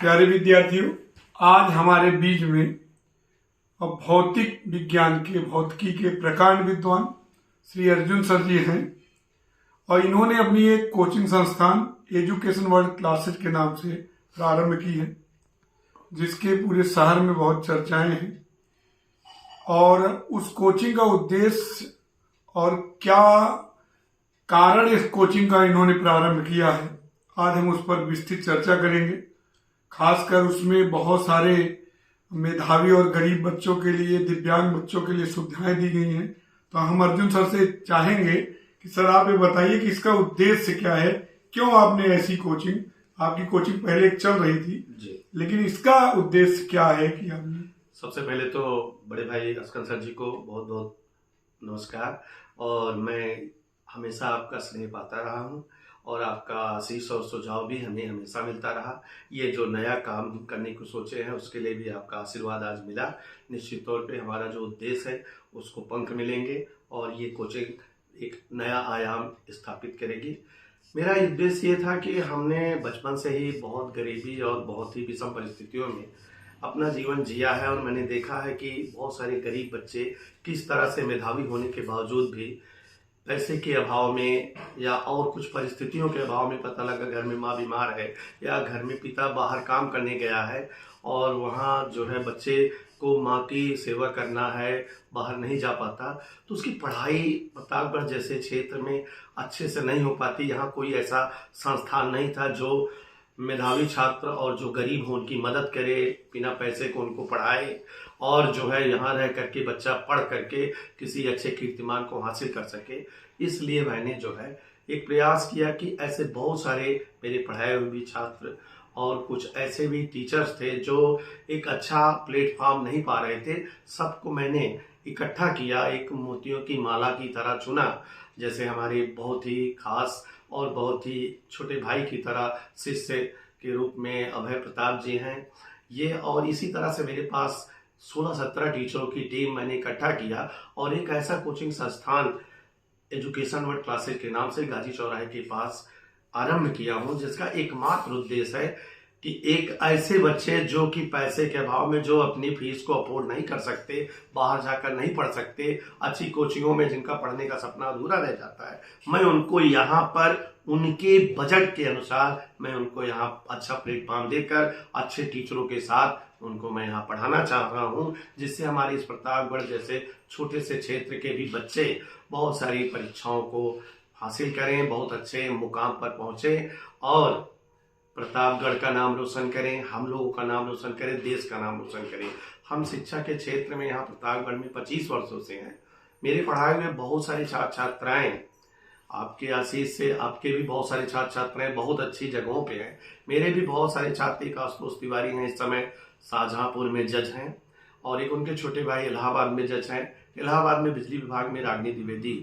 प्यारे विद्यार्थियों, आज हमारे बीच में भौतिक विज्ञान के भौतिकी के प्रकांड विद्वान श्री अर्जुन सर जी हैं और इन्होंने अपनी एक कोचिंग संस्थान एजुकेशन वर्ल्ड क्लासेज के नाम से प्रारंभ की है, जिसके पूरे शहर में बहुत चर्चाएं हैं। और उस कोचिंग का उद्देश्य और क्या कारण इस कोचिंग का इन्होंने प्रारंभ किया है, आज हम उस पर विस्तृत चर्चा करेंगे। खासकर उसमें बहुत सारे मेधावी और गरीब बच्चों के लिए, दिव्यांग बच्चों के लिए सुविधाएं दी गई हैं। तो हम अर्जुन सर से चाहेंगे कि सर आप ये बताइए कि इसका उद्देश्य क्या है, क्यों आपने ऐसी कोचिंग, आपकी कोचिंग पहले चल रही थी जी, लेकिन इसका उद्देश्य क्या है कि आपने। सबसे पहले तो बड़े भाई अस्कर सर जी को बहुत बहुत नमस्कार। और मैं हमेशा आपका स्नेह पाता रहा हूँ और आपका आशीष और सुझाव भी हमें हमेशा मिलता रहा। ये जो नया काम करने को सोचे हैं उसके लिए भी आपका आशीर्वाद आज मिला। निश्चित तौर पे हमारा जो उद्देश्य है उसको पंख मिलेंगे और ये कोचिंग एक नया आयाम स्थापित करेगी। मेरा उद्देश्य ये था कि हमने बचपन से ही बहुत गरीबी और बहुत ही विषम परिस्थितियों में अपना जीवन जिया है और मैंने देखा है कि बहुत सारे गरीब बच्चे किस तरह से मेधावी होने के बावजूद भी पैसे के अभाव में या और कुछ परिस्थितियों के अभाव में, पता लगा घर में माँ बीमार है या घर में पिता बाहर काम करने गया है और वहाँ जो है बच्चे को माँ की सेवा करना है, बाहर नहीं जा पाता, तो उसकी पढ़ाई प्रतापगढ़ जैसे क्षेत्र में अच्छे से नहीं हो पाती। यहाँ कोई ऐसा संस्थान नहीं था जो मेधावी छात्र और जो गरीब हो उनकी मदद करे, बिना पैसे को उनको पढ़ाए और जो है यहाँ रह करके बच्चा पढ़ करके किसी अच्छे कीर्तिमान को हासिल कर सके। इसलिए मैंने जो है एक प्रयास किया कि ऐसे बहुत सारे मेरे पढ़ाए हुए भी छात्र और कुछ ऐसे भी टीचर्स थे जो एक अच्छा प्लेटफॉर्म नहीं पा रहे थे, सबको मैंने इकट्ठा किया, एक मोतियों की माला की तरह चुना। जैसे हमारे बहुत ही खास और बहुत ही छोटे भाई की तरह शिष्य के रूप में अभय प्रताप जी हैं ये, और इसी तरह से मेरे पास 16-17 टीचरों की टीम मैंने इकट्ठा किया और एक ऐसा कोचिंग संस्थान एजुकेशन वर्ल्ड क्लासेज के नाम से गाजी चौराहे के पास आरंभ किया हूं, जिसका एकमात्र उद्देश्य है कि एक ऐसे बच्चे जो कि पैसे के अभाव में जो अपनी फीस को अफोर्ड नहीं कर सकते, बाहर जाकर नहीं पढ़ सकते, अच्छी कोचिंगों में जिनका पढ़ने का सपना अधूरा रह जाता है, मैं उनको यहाँ पर उनके बजट के अनुसार मैं उनको यहाँ अच्छा प्लेटफॉर्म देकर अच्छे टीचरों के साथ उनको मैं यहाँ पढ़ाना चाह रहा हूँ, जिससे हमारे इस प्रतापगढ़ जैसे छोटे से क्षेत्र के भी बच्चे बहुत सारी परीक्षाओं को हासिल करें, बहुत अच्छे मुकाम पर पहुँचे और प्रतापगढ़ का नाम रोशन करें, हम लोगों का नाम रोशन करें, देश का नाम रोशन करें। हम शिक्षा के क्षेत्र में यहाँ प्रतापगढ़ में 25 वर्षों से हैं। मेरे पढ़ाए हुए बहुत सारे छात्र छात्राएं, आपके आशीष से आपके भी बहुत सारे छात्र छात्राएं बहुत अच्छी जगहों पे हैं। मेरे भी बहुत सारे छात्र, एक आशुतोष तिवारी हैं, इस समय शाहजहांपुर में जज हैं और एक उनके छोटे भाई इलाहाबाद में जज हैं। इलाहाबाद में बिजली विभाग में रागिनी द्विवेदी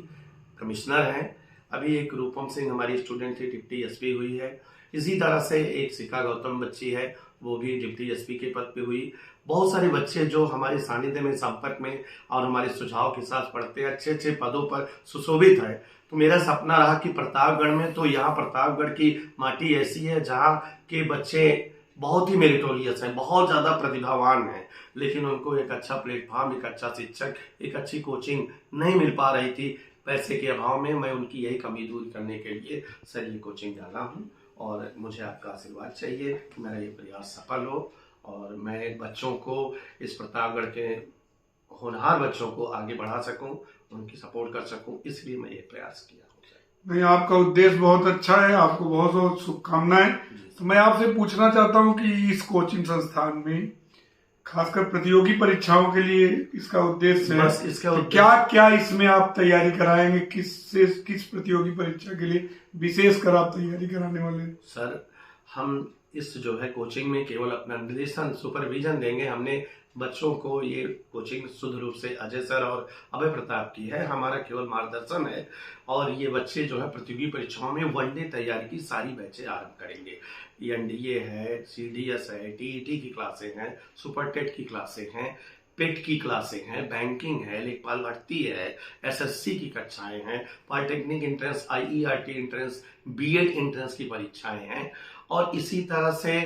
कमिश्नर हैं। अभी एक रूपम सिंह हमारी स्टूडेंट थी, डिप्टी एसपी हुई है। इसी तरह से एक शिखा गौतम बच्ची है, वो भी डिप्टी एसपी के पद पे हुई। बहुत सारे बच्चे जो हमारे सानिध्य में, संपर्क में और हमारे सुझाव के साथ पढ़ते हैं, अच्छे अच्छे पदों पर सुशोभित है। तो मेरा सपना रहा कि प्रतापगढ़ में, तो यहाँ प्रतापगढ़ की माटी ऐसी है जहाँ के बच्चे बहुत ही मेरिटोरियस हैं, बहुत ज्यादा प्रतिभावान हैं, लेकिन उनको एक अच्छा प्लेटफॉर्म, एक अच्छा शिक्षक, एक अच्छी कोचिंग नहीं मिल पा रही थी पैसे के अभाव में। मैं उनकी यही कमी दूर करने के लिए सर ये कोचिंग डाला हूँ और मुझे आपका आशीर्वाद चाहिए कि मेरा ये प्रयास सफल हो और मैं बच्चों को, इस प्रतापगढ़ के होनहार बच्चों को आगे बढ़ा सकूं, उनकी सपोर्ट कर सकूं, इसलिए मैं ये प्रयास किया हूँ। नहीं, आपका उद्देश्य बहुत अच्छा है, आपको बहुत बहुत शुभकामनाएं। तो मैं आपसे पूछना चाहता हूं कि इस कोचिंग संस्थान में खासकर प्रतियोगी परीक्षाओं के लिए इसका उद्देश्य है, इसका क्या क्या इसमें आप तैयारी कराएंगे, किस प्रतियोगी परीक्षा के लिए विशेषकर आप तैयारी कराने वाले हैं? सर, हम इस जो है कोचिंग में केवल अपना निर्देशन, सुपरविजन देंगे। हमने बच्चों को, ये कोचिंग शुद्ध रूप से अजय सर और अभय प्रताप की है, हमारा केवल मार्गदर्शन है और ये बच्चे जो है प्रतियोगी परीक्षाओं में वनडे तैयारी की सारी बैचें आरंभ करेंगे। एनडीए है, सीडीएस है, टीईटी की क्लासें हैं, सुपर टेट की क्लासें हैं, पेट की क्लासें हैं, बैंकिंग है, लेखपाल भर्ती है, एसएससी की कक्षाएं हैं, polytechnic entrance, IERT entrance, BEd entrance की परीक्षाएं हैं और इसी तरह से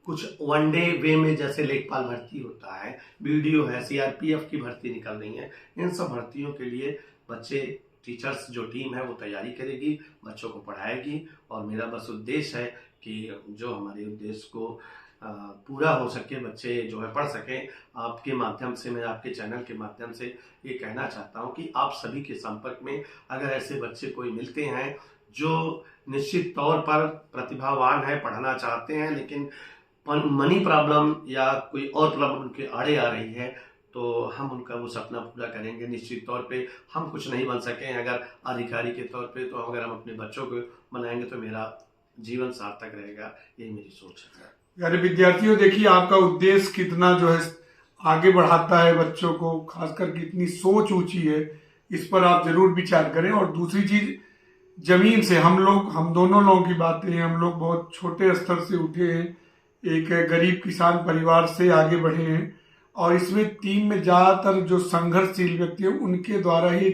कुछ वनडे वे में जैसे लेखपाल भर्ती होता है, बीडीओ है, सीआरपीएफ की भर्ती निकल रही है। इन सब भर्तियों के लिए बच्चे, टीचर्स जो टीम है वो तैयारी करेगी, बच्चों को पढ़ाएगी। और मेरा बस उद्देश्य है कि जो हमारे उद्देश्य को पूरा हो सके, बच्चे जो है पढ़ सकें। आपके माध्यम से, मैं आपके चैनल के माध्यम से ये कहना चाहता हूँ कि आप सभी के संपर्क में अगर ऐसे बच्चे कोई मिलते हैं जो निश्चित तौर पर प्रतिभावान है, पढ़ना चाहते हैं, लेकिन मनी प्रॉब्लम या कोई और प्रॉब्लम उनके आड़े आ रही है, तो हम उनका वो सपना पूरा करेंगे। निश्चित तौर पे हम कुछ नहीं बन सके अगर अधिकारी के तौर पे, तो अगर हम अपने बच्चों को बनाएंगे तो मेरा जीवन सार्थक रहेगा। यही मेरी सोच है। यानी विद्यार्थियों, देखिए आपका उद्देश्य कितना जो है आगे बढ़ाता है बच्चों को, खासकर कितनी सोच ऊंची है, इस पर आप जरूर विचार करें। और दूसरी चीज, जमीन से हम दोनों लोगों की बातें हैं। हम लोग बहुत छोटे स्तर से उठे हैं, एक गरीब किसान परिवार से आगे बढ़े हैं, और इसमें टीम में ज्यादातर जो संघर्षशील व्यक्ति है उनके द्वारा ही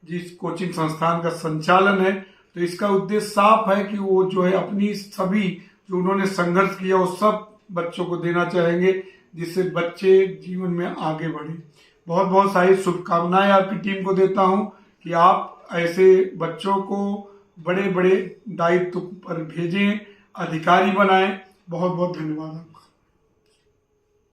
जिस कोचिंग संस्थान का संचालन है। तो इसका उद्देश्य साफ है कि वो जो है अपनी सभी जो उन्होंने संघर्ष किया वो सब बच्चों को देना चाहेंगे, जिससे बच्चे जीवन में आगे बढ़े। बहुत बहुत सारी शुभकामनाएं आपकी टीम को देता हूं कि आप ऐसे बच्चों को बड़े बड़े दायित्व पर भेजें, अधिकारी बनाएं। बहुत बहुत धन्यवाद।